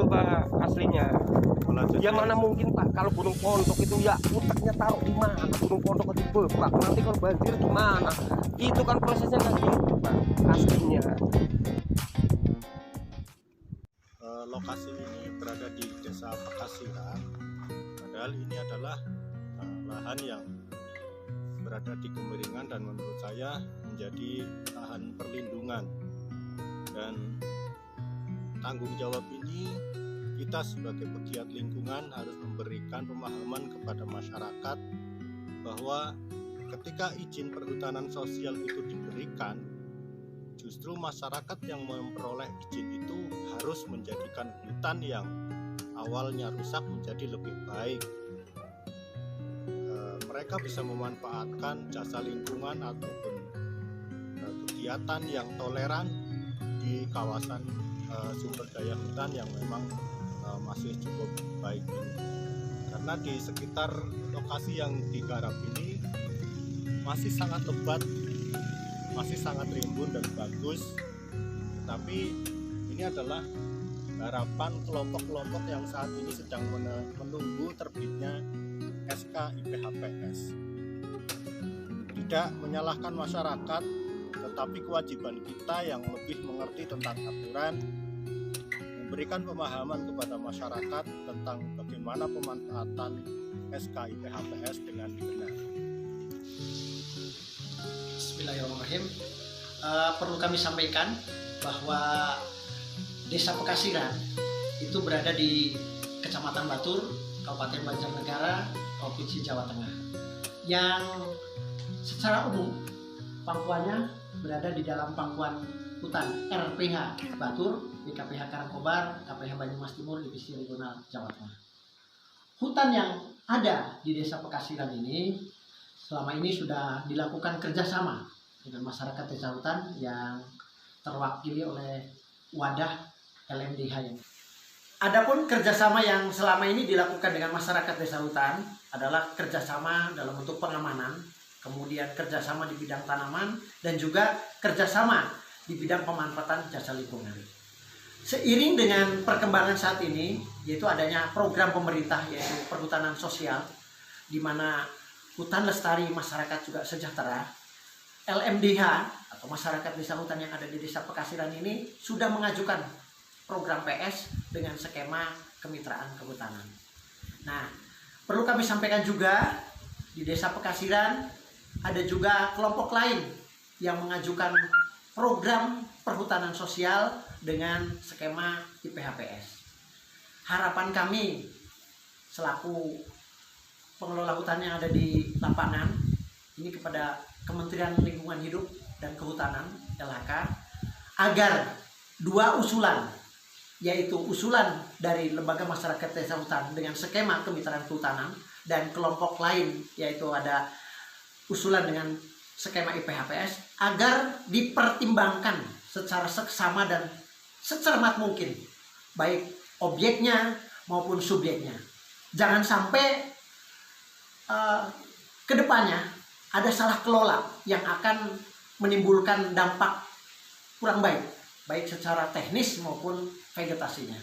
Pak aslinya. Lanjut. Ya mana mungkin Pak, kalau Gunung Pondok itu ya utaknya taruh di mana? Gunung Pondok itu bebak, nanti kalau banjir gimana? Itu kan prosesnya nggak gitu Pak aslinya. Lokasi ini berada di Desa Pekasiran. Padahal ini adalah lahan yang berada di Kemiringan dan menurut saya menjadi lahan perlindungan. Dan tanggung jawab ini kita sebagai pegiat lingkungan harus memberikan pemahaman kepada masyarakat bahwa ketika izin perhutanan sosial itu diberikan, justru masyarakat yang memperoleh izin itu harus menjadikan hutan yang awalnya rusak menjadi lebih baik. Mereka bisa memanfaatkan jasa lingkungan ataupun kegiatan yang toleran di kawasan sumber daya hutan yang memang masih cukup baik ini. Karena di sekitar lokasi yang digarap ini masih sangat lebat, masih sangat rimbun dan bagus, tapi ini adalah harapan kelompok-kelompok yang saat ini sedang menunggu terbitnya SK IPHPS. Tidak menyalahkan masyarakat, tetapi kewajiban kita yang lebih mengerti tentang aturan, memberikan pemahaman kepada masyarakat tentang bagaimana pemanfaatan SK IPHPS dengan benar. Bismillahirrahmanirrahim. Perlu kami sampaikan bahwa Desa Pekasiran itu berada di Kecamatan Batur, Kabupaten Banjarnegara, Provinsi Jawa Tengah, yang secara umum pangkuannya berada di dalam pangkuan hutan RPH Batur, BKPH Karangkobar, KPH Banyumas Timur, Divisi Regional Jawa Tengah. Hutan yang ada di Desa Pekasiran ini selama ini sudah dilakukan kerjasama dengan masyarakat desa hutan yang terwakili oleh wadah LMDH ini. Adapun kerjasama yang selama ini dilakukan dengan masyarakat desa hutan adalah kerjasama dalam bentuk pengamanan, kemudian kerjasama di bidang tanaman, dan juga kerjasama di bidang pemanfaatan jasa lingkungan. Seiring dengan perkembangan saat ini, yaitu adanya program pemerintah yaitu perhutanan sosial, di mana hutan lestari masyarakat juga sejahtera, LMDH atau masyarakat desa hutan yang ada di Desa Pekasiran ini sudah mengajukan program PS dengan skema kemitraan kehutanan. Nah, perlu kami sampaikan juga di Desa Pekasiran ada juga kelompok lain yang mengajukan program perhutanan sosial dengan skema IPHPS. Harapan kami selaku pengelola hutan yang ada di lapangan ini kepada Kementerian Lingkungan Hidup dan Kehutanan LHK agar dua usulan, yaitu usulan dari Lembaga Masyarakat Desa Hutan dengan skema kemitraan kehutanan dan kelompok lain yaitu ada usulan dengan skema IPHPS, agar dipertimbangkan secara seksama dan secermat mungkin baik objeknya maupun subjeknya. Jangan sampai kedepannya ada salah kelola yang akan menimbulkan dampak kurang baik, baik secara teknis maupun vegetasinya.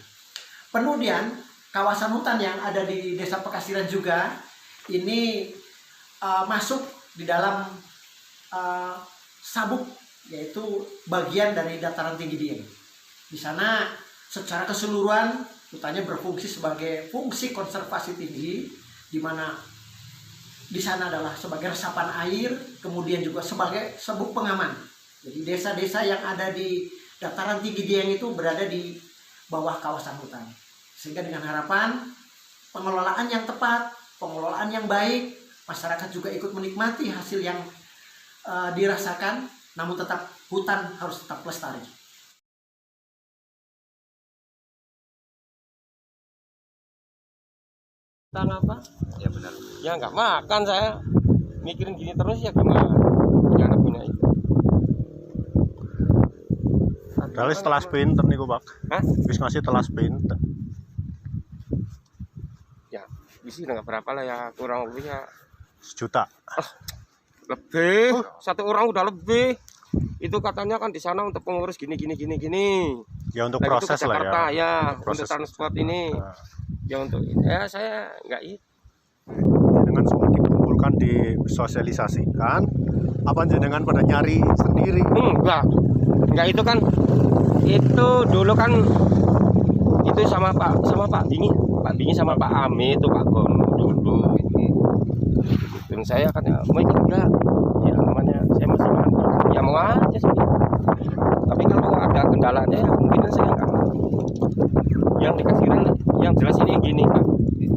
Kemudian kawasan hutan yang ada di Desa Pekasiran juga ini masuk di dalam sabuk, yaitu bagian dari dataran tinggi Dieng. Di sana secara keseluruhan hutannya berfungsi sebagai fungsi konservasi tinggi, di mana di sana adalah sebagai resapan air, kemudian juga sebagai sabuk pengaman. Jadi desa-desa yang ada di dataran tinggi Dieng itu berada di bawah kawasan hutan. Sehingga dengan harapan pengelolaan yang tepat, pengelolaan yang baik, masyarakat juga ikut menikmati hasil yang dirasakan, namun tetap hutan harus tetap lestari. Tentang apa? Ya benar. Ya nggak makan saya. Mikirin gini terus ya gimana? Punya anak punya itu. Dalis telas pinten niku, Pak. Hah? Wis ngasih telas pinten. Ya, isi nggak berapa lah ya, kurang lebih ya 1 juta. lebih. Satu orang udah lebih. Itu katanya kan di sana untuk pengurus gini. Ya untuk Nah, itu proses ke lah Jakarta, ya. untuk transport ini. Nah, Ya untuk ya saya nggak itu. dengan semua dikumpulkan disosialisasikan, apa jenengan pada nyari sendiri? Enggak itu kan itu dulu kan itu sama Pak Bingi sama Pak Ami itu Pak Gono dulu. Dan saya kan ya mau ikut enggak? Ya namanya saya masih nganggur. Ya mau aja sih. Tapi kalau ada kendalanya ya mungkin saya enggak. Yang dikasiran yang jelas ini gini Pak.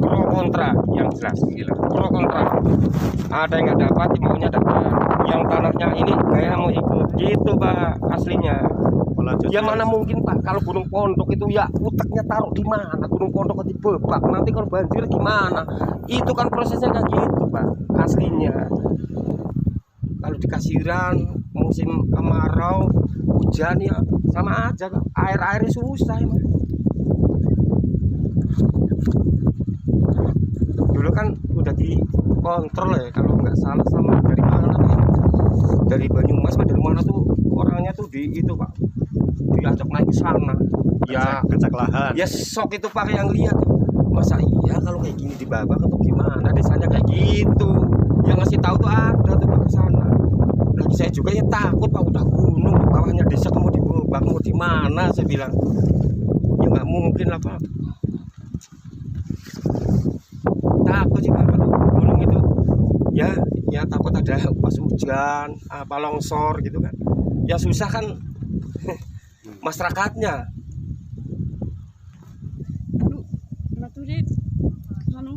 Pro kontra yang jelas. Pro kontra. Ada yang nggak dapat, maunya dapat. Yang tanahnya ini kayak mau ikut gitu Pak aslinya. Ya mana mungkin Pak, kalau Gunung Pondok itu ya utaknya taruh di mana? Gunung Pondok di bebak, nanti kalau banjir gimana? Itu kan prosesnya kayak gitu Pak, aslinya. Kalau di Kasiran musim kemarau, hujan ya sama aja, airnya susah ya. Dulu kan udah dikontrol ya, kalau nggak salah sama dari mana tuh? Dari Banyumas, dari mana tuh orangnya tuh di itu Pak. Diajak naik ke sana ya ngecek lahan ya sok itu Pak yang lihat masa iya kalau kayak gini dibabak atau gimana desanya kayak gitu yang ngasih tahu tuh ada tuh Pak ke sana. Lagi saya juga ya takut Pak, udah gunung bawahnya desa mau dibabak mau di mana, saya bilang ya nggak mungkin lah Pak, takut sih Pak kalau gunung itu ya takut ada pas hujan apa longsor gitu kan ya susah kan masyarakatnya. Maturi anu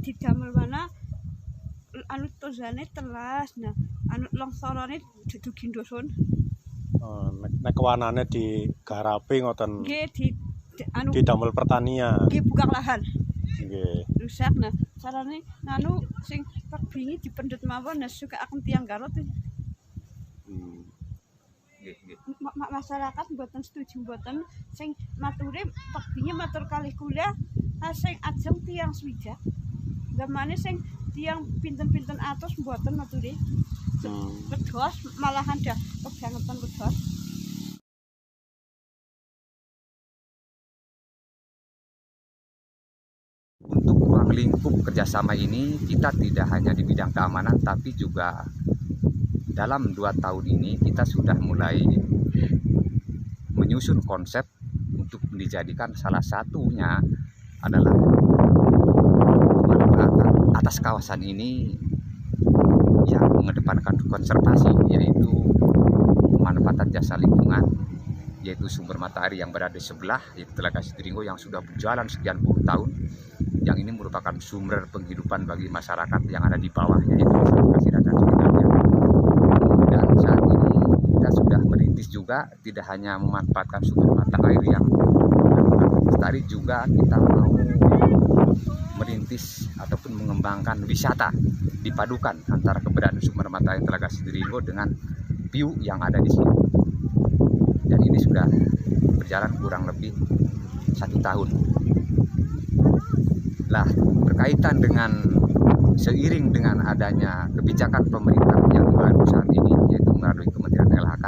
didamel mana anu tozane telas nah anu longsorane dudugi ndoson. Nek kewanane digarapi ngoten Nggih anu didamel pertanian. nggih buka lahan. Nggih. Rusak nah carane anu sing Pak Bingi dipendhet mawon nah suka akan tiang Garut. Masyarakat mboten setuju mboten sing mature Pak Bingi matur kalih kula sing ajeng tiang swidak gamane sing tiang pinten-pinten atus mboten mature wedhos malahan dah kebangetan wedhos. Untuk ruang lingkup kerjasama ini kita tidak hanya di bidang keamanan tapi juga dalam 2 tahun ini kita sudah mulai menyusun konsep untuk dijadikan salah satunya adalah pemanfaatan atas kawasan ini yang mengedepankan konservasi, yaitu pemanfaatan jasa lingkungan, yaitu sumber mata air yang berada di sebelah, yaitu Telaga Sidoringgo yang sudah berjalan sekian puluh tahun, yang ini merupakan sumber penghidupan bagi masyarakat yang ada di bawahnya, yaitu masyarakat Kasiran dan sekitarnya. Dan saat ini kita sudah merintis juga tidak hanya memanfaatkan sumber mata air yang lestari, juga kita mau merintis ataupun mengembangkan wisata dipadukan antara keberadaan sumber mata air Telaga Sidoringgo dengan view yang ada di sini. Dan ini sudah berjalan kurang lebih 1 tahun. Lah, berkaitan dengan seiring dengan adanya kebijakan pemerintah yang baru saat ini, yaitu melalui Kementerian LHK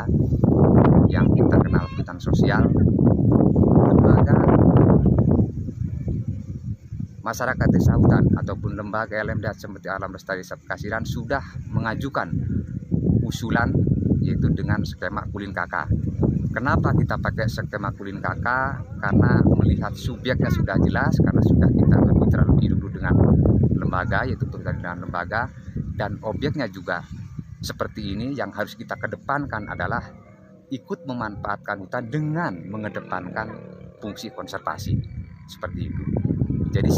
yang kita kenal hutan sosial, lembaga masyarakat desa hutan ataupun lembaga LMDH seperti Alam Lestari Desa Kasiran sudah mengajukan usulan yaitu dengan skema Kulin KK. Kenapa kita pakai skema Kulin KK? Karena melihat subjeknya sudah jelas, karena sudah kita bermitra lebih dulu dengan lembaga, yaitu berkaitan dengan lembaga, dan objeknya juga seperti ini. Yang harus kita kedepankan adalah ikut memanfaatkan hutan dengan mengedepankan fungsi konservasi seperti itu. Jadi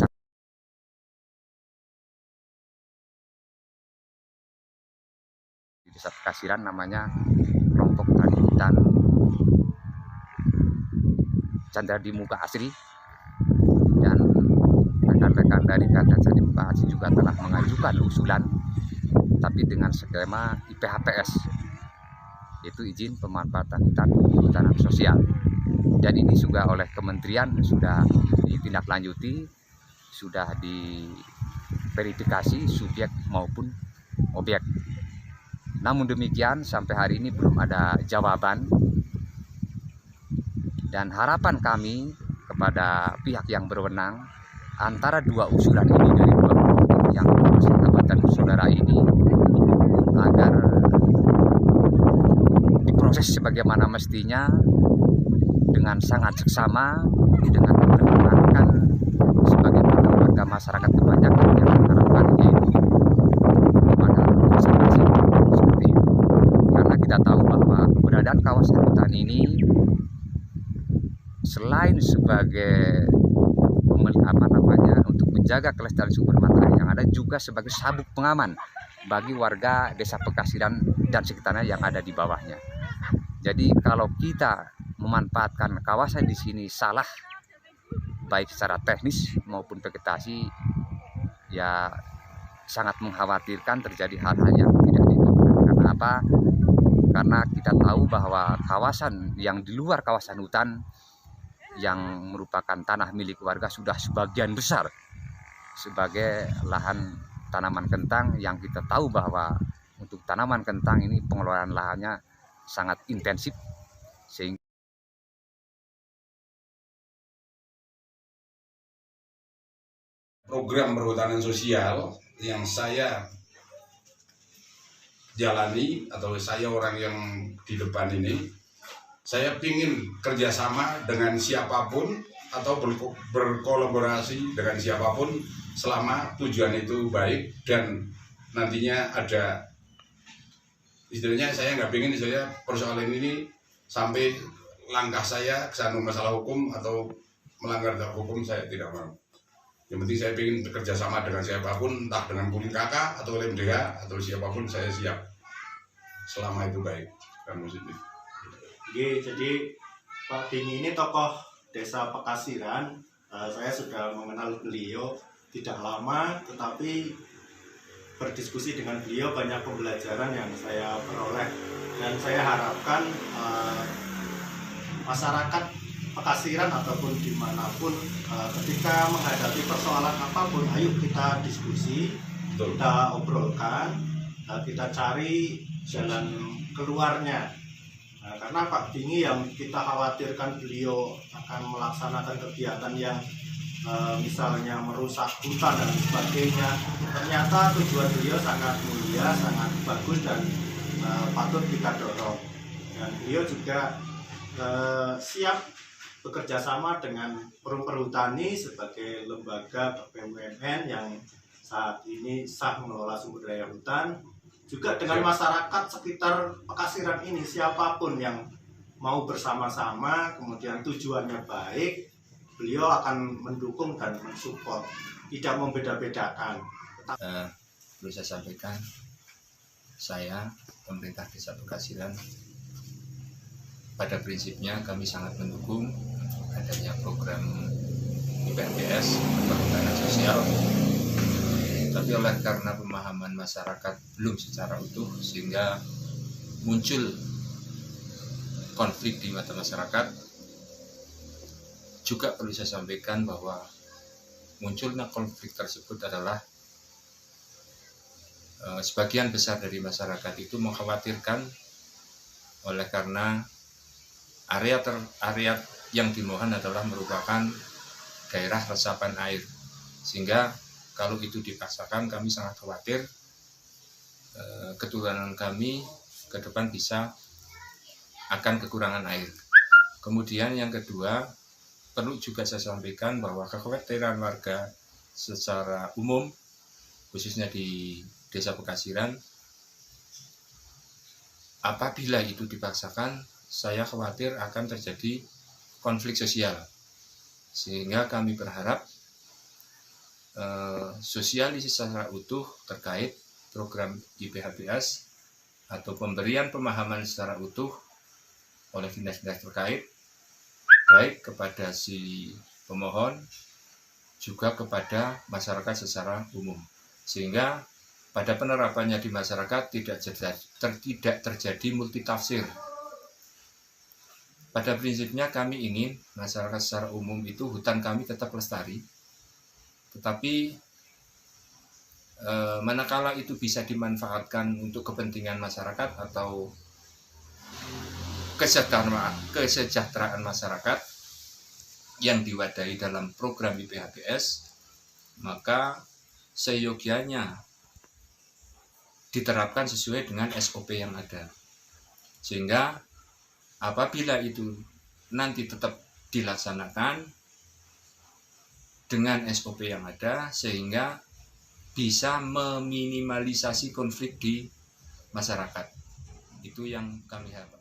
di Desa Kasiran namanya kelompok tani hutan Candra di Muka Asri, dan rekan-rekan dari Candra di Muka Asri juga telah mengajukan usulan tapi dengan skema IPHPS, yaitu izin pemanfaatan hutan kehutanan sosial. Dan ini juga oleh kementerian sudah ditindaklanjuti, sudah diverifikasi subjek maupun objek. Namun demikian sampai hari ini belum ada jawaban, dan harapan kami kepada pihak yang berwenang antara dua usulan ini dari dua kelompok yang sahabatan saudara ini agar diproses sebagaimana mestinya dengan sangat seksama, dengan mendengarkan sebagaimana warga masyarakat kebanyakan yang mengharapkan yaitu pada konservasi seperti itu. Karena kita tahu bahwa keberadaan kawasan hutan ini selain sebagai untuk menjaga kelestarian sumber mata air yang ada, juga sebagai sabuk pengaman bagi warga Desa Pekasiran dan sekitarnya yang ada di bawahnya. Jadi kalau kita memanfaatkan kawasan di sini salah, baik secara teknis maupun vegetasi, ya sangat mengkhawatirkan terjadi hal-hal yang tidak diinginkan. Karena apa? Karena kita tahu bahwa kawasan yang di luar kawasan hutan yang merupakan tanah milik warga sudah sebagian besar sebagai lahan tanaman kentang, yang kita tahu bahwa untuk tanaman kentang ini pengelolaan lahannya sangat intensif, sehingga program perhutanan sosial yang saya jalani atau saya orang yang di depan ini, saya ingin kerjasama dengan siapapun atau berkolaborasi dengan siapapun selama tujuan itu baik dan nantinya ada, istilahnya saya nggak ingin saya persoalan ini sampai langkah saya kesandung masalah hukum atau melanggar hukum, saya tidak mau. Yang penting saya ingin bekerja sama dengan siapapun, entah dengan kulit kakak atau LMDH atau siapapun, saya siap selama itu baik dan positif. Jadi Pak Bingi ini tokoh Desa Pekasiran. Saya sudah mengenal beliau tidak lama, tetapi berdiskusi dengan beliau banyak pembelajaran yang saya peroleh, dan saya harapkan masyarakat Pekasiran ataupun dimanapun ketika menghadapi persoalan apapun, ayo kita diskusi, kita obrolkan, kita cari jalan keluarnya. Karena Pak Bingi yang kita khawatirkan beliau akan melaksanakan kegiatan yang misalnya merusak hutan dan sebagainya, ternyata tujuan beliau sangat mulia, sangat bagus dan patut kita dorong. Dan beliau juga siap bekerja sama dengan Perum Perhutani sebagai lembaga BUMN yang saat ini sah mengelola sumber daya hutan. Juga dengan masyarakat sekitar Pekasiran ini, siapapun yang mau bersama-sama kemudian tujuannya baik, beliau akan mendukung dan mensupport, tidak membeda-bedakan. Perlu saya sampaikan, saya pemerintah Desa Pekasiran pada prinsipnya kami sangat mendukung adanya program IPHBS, perhutanan sosial. Tapi oleh karena pemahaman masyarakat belum secara utuh, sehingga muncul konflik di mata masyarakat. Juga perlu saya sampaikan bahwa munculnya konflik tersebut adalah sebagian besar dari masyarakat itu mengkhawatirkan oleh karena area yang dimohon adalah merupakan daerah resapan air, sehingga kalau itu dipaksakan kami sangat khawatir keturunan kami ke depan bisa akan kekurangan air. Kemudian yang kedua, perlu juga saya sampaikan bahwa kekhawatiran warga secara umum, khususnya di Desa Pekasiran, apabila itu dipaksakan, saya khawatir akan terjadi konflik sosial. Sehingga kami berharap sosialisasi secara utuh terkait program IPHBS atau pemberian pemahaman secara utuh oleh dinas-dinas terkait, baik kepada si pemohon juga kepada masyarakat secara umum, sehingga pada penerapannya di masyarakat tidak terjadi multitafsir. Pada prinsipnya kami ingin masyarakat secara umum itu hutan kami tetap lestari, tetapi manakala itu bisa dimanfaatkan untuk kepentingan masyarakat atau kesejahteraan masyarakat yang diwadahi dalam program IPHBS, maka seyogianya diterapkan sesuai dengan SOP yang ada. Sehingga apabila itu nanti tetap dilaksanakan dengan SOP yang ada, sehingga bisa meminimalisasi konflik di masyarakat. Itu yang kami harapkan.